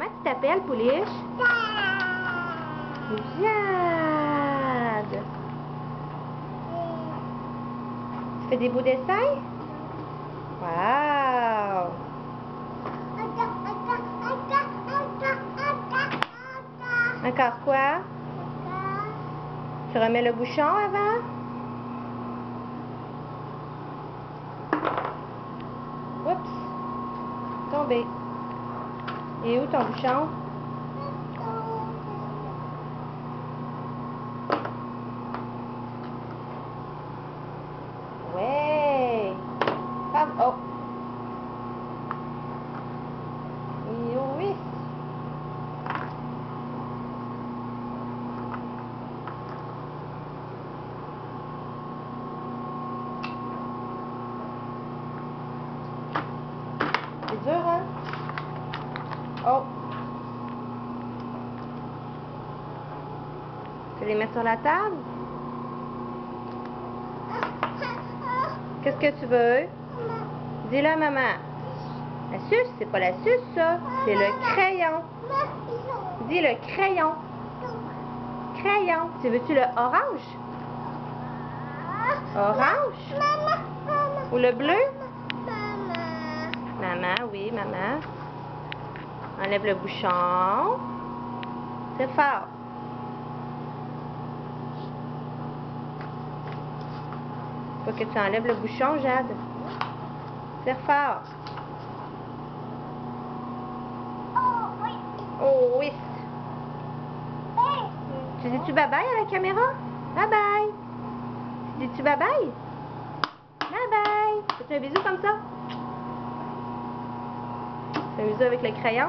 Comment tu t'appelles, Pouliche? Jade. Tu fais des beaux dessins? Wow! Encore quoi? Tu remets le bouchon avant? Oups! Tombé. Et où ton bouchon? Ouais! Ah, oh! Oui! C'est dur, hein? Oh! Tu les mets sur la table? Qu'est-ce que tu veux? Dis-le à maman. La suce, c'est pas la suce, ça. C'est le crayon. Dis le crayon. Crayon. Tu veux-tu le orange? Orange? Ou le bleu? Maman, oui, maman. Enlève le bouchon. C'est fort. Faut que tu enlèves le bouchon, Jade. C'est fort. Oh oui. Tu dis-tu bye-bye à la caméra? Bye-bye. Tu dis-tu bye-bye? Bye-bye. Fais-tu un bisou comme ça? Fais un bisou avec le crayon?